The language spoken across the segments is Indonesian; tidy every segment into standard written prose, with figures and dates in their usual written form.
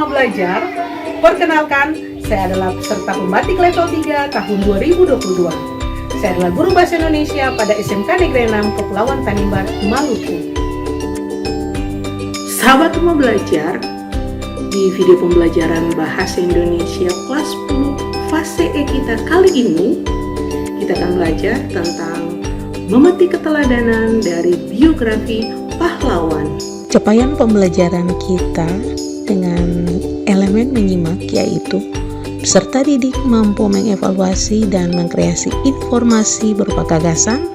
Rumah Belajar. Perkenalkan, saya adalah peserta pembatik level 3 tahun 2022. Saya adalah guru bahasa Indonesia pada SMK Negeri 6 Kepulauan Tanimbar, Maluku. Sahabat Rumah Belajar, di video pembelajaran Bahasa Indonesia kelas 10 fase E kita kali ini, kita akan belajar tentang memetik keteladanan dari biografi pahlawan. Capaian pembelajaran kita dengan elemen menyimak, yaitu peserta didik mampu mengevaluasi dan mengkreasi informasi berupa gagasan,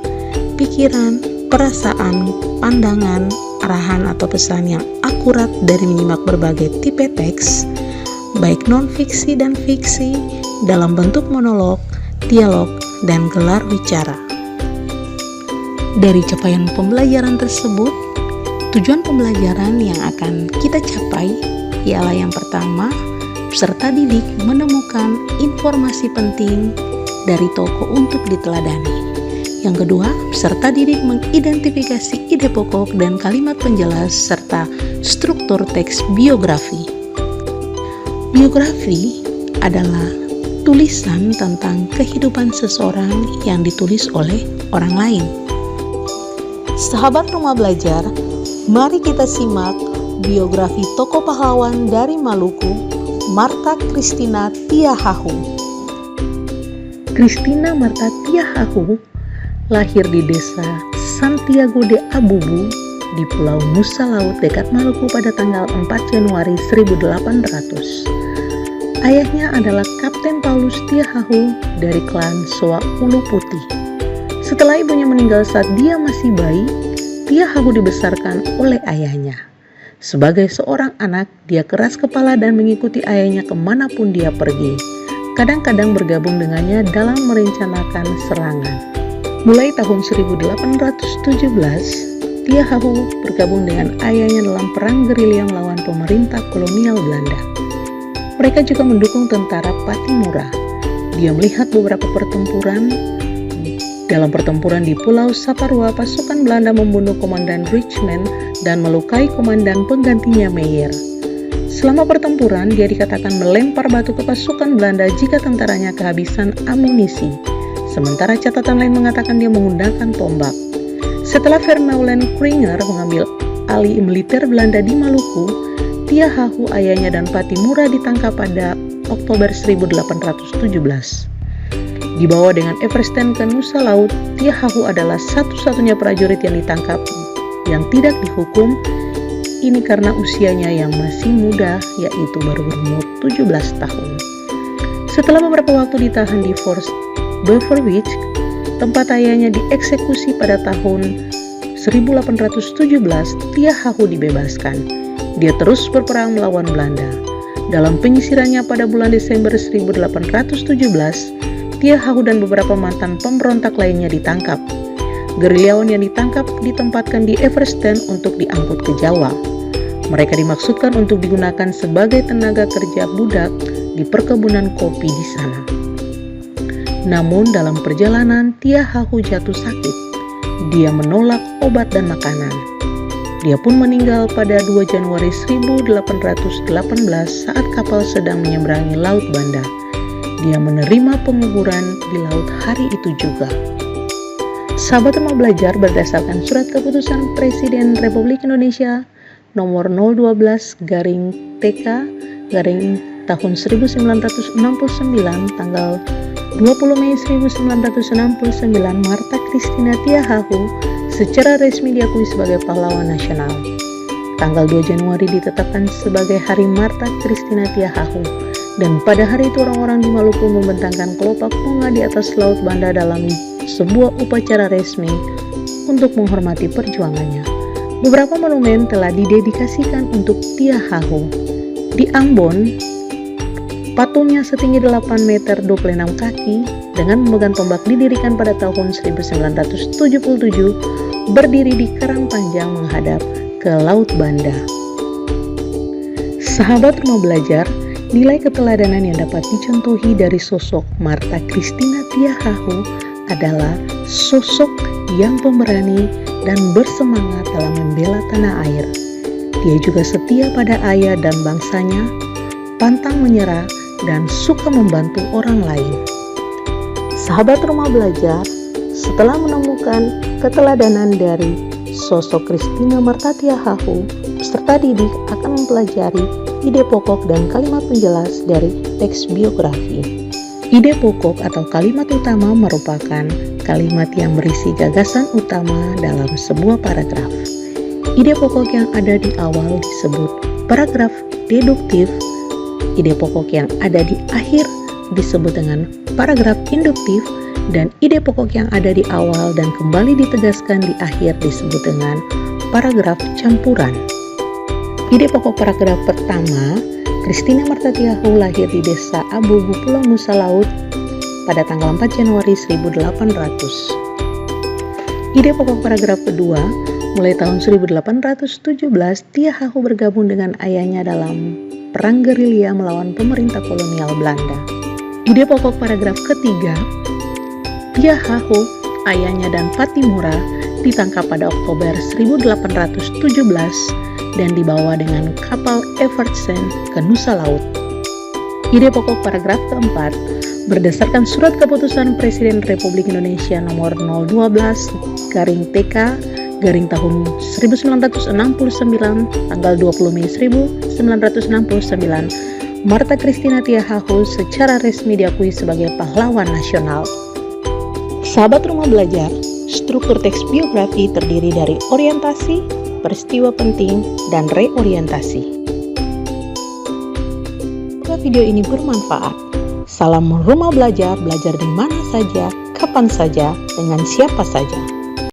pikiran, perasaan, pandangan, arahan atau pesan yang akurat dari menyimak berbagai tipe teks, baik non-fiksi dan fiksi, dalam bentuk monolog, dialog, dan gelar bicara. Dari capaian pembelajaran tersebut, tujuan pembelajaran yang akan kita capai ialah yang pertama, peserta didik menemukan informasi penting dari tokoh untuk diteladani. Yang kedua, peserta didik mengidentifikasi ide pokok dan kalimat penjelas serta struktur teks biografi. Biografi adalah tulisan tentang kehidupan seseorang yang ditulis oleh orang lain. Sahabat Rumah Belajar, mari kita simak biografi tokoh pahlawan dari Maluku, Martha Christina Tiahahu. Christina Martha Tiahahu lahir di desa Santiago de Abubu di Pulau Nusa Laut dekat Maluku pada tanggal 4 Januari 1800. Ayahnya adalah Kapten Paulus Tiahahu dari klan Soa Ulu Putih. Setelah ibunya meninggal saat dia masih bayi, Tiahahu dibesarkan oleh ayahnya. Sebagai seorang anak, dia keras kepala dan mengikuti ayahnya kemanapun dia pergi. Kadang-kadang bergabung dengannya dalam merencanakan serangan. Mulai tahun 1817, Tiahahu bergabung dengan ayahnya dalam perang gerilya melawan pemerintah kolonial Belanda. Mereka juga mendukung tentara Patimura. Dia melihat beberapa pertempuran. Dalam pertempuran di Pulau Saparua, pasukan Belanda membunuh Komandan Richmond dan melukai komandan penggantinya Meyer. Selama pertempuran, dia dikatakan melempar batu ke pasukan Belanda jika tentaranya kehabisan amunisi. Sementara catatan lain mengatakan dia menggunakan tombak. Setelah Vermeulen Kruger mengambil alih militer Belanda di Maluku, Tiahahu, ayahnya dan Patimura ditangkap pada Oktober 1817. Dibawa dengan Eversten ke Nusa Laut, Tiahahu adalah satu-satunya prajurit yang ditangkap yang tidak dihukum. Ini karena usianya yang masih muda, yaitu baru berumur 17 tahun. Setelah beberapa waktu ditahan di Fort Beverwijk, tempat ayahnya dieksekusi pada tahun 1817, Tiahahu dibebaskan. Dia terus berperang melawan Belanda. Dalam penyisirannya pada bulan Desember 1817, Tiahahu dan beberapa mantan pemberontak lainnya ditangkap. Gerilyawan yang ditangkap ditempatkan di Eversten untuk diangkut ke Jawa. Mereka dimaksudkan untuk digunakan sebagai tenaga kerja budak di perkebunan kopi di sana. Namun dalam perjalanan, Tiahahu jatuh sakit. Dia menolak obat dan makanan. Dia pun meninggal pada 2 Januari 1818 saat kapal sedang menyeberangi Laut Banda. Dia menerima penguburan di laut hari itu juga. Sahabat Rumah Belajar, berdasarkan surat keputusan Presiden Republik Indonesia nomor 012/TK/tahun 1969 tanggal 20 Mei 1969, Martha Christina Tiahahu secara resmi diakui sebagai pahlawan nasional. Tanggal 2 Januari ditetapkan sebagai Hari Martha Christina Tiahahu. Dan pada hari itu orang-orang di Maluku membentangkan kelopak bunga di atas Laut Banda dalam sebuah upacara resmi untuk menghormati perjuangannya. Beberapa monumen telah didedikasikan untuk Tiahahu. Di Ambon, patungnya setinggi 8 meter 26 kaki dengan memegang tombak didirikan pada tahun 1977, berdiri di Karang Panjang menghadap ke Laut Banda. Sahabat Rumah Belajar, nilai keteladanan yang dapat dicontohi dari sosok Martha Christina Tiahahu adalah sosok yang pemberani dan bersemangat dalam membela tanah air. Dia juga setia pada ayah dan bangsanya, pantang menyerah, dan suka membantu orang lain. Sahabat Rumah Belajar, setelah menemukan keteladanan dari sosok Christina Martha Tiahahu, peserta didik akan mempelajari ide pokok dan kalimat penjelas dari teks biografi. Ide pokok atau kalimat utama merupakan kalimat yang berisi gagasan utama dalam sebuah paragraf. Ide pokok yang ada di awal disebut paragraf deduktif. Ide pokok yang ada di akhir disebut dengan paragraf induktif, dan ide pokok yang ada di awal dan kembali ditegaskan di akhir disebut dengan paragraf campuran. Ide pokok paragraf pertama, Christina Martha Tiahahu lahir di desa Abubu, Pulau Nusa Laut pada tanggal 4 Januari 1800. Ide pokok paragraf kedua, mulai tahun 1817 Tiahahu bergabung dengan ayahnya dalam perang gerilya melawan pemerintah kolonial Belanda. Ide pokok paragraf ketiga, Tiahahu, ayahnya dan Patimura ditangkap pada Oktober 1817 dan dibawa dengan kapal Evertsen ke Nusa Laut. Ide pokok paragraf keempat, berdasarkan surat keputusan Presiden Republik Indonesia nomor 012/TK tahun 1969 tanggal 20 Mei 1969, Martha Christina Tiahahu secara resmi diakui sebagai pahlawan nasional. Sahabat Rumah Belajar, struktur teks biografi terdiri dari orientasi, peristiwa penting, dan reorientasi. Semoga video ini bermanfaat. Salam Rumah Belajar, belajar di mana saja, kapan saja, dengan siapa saja.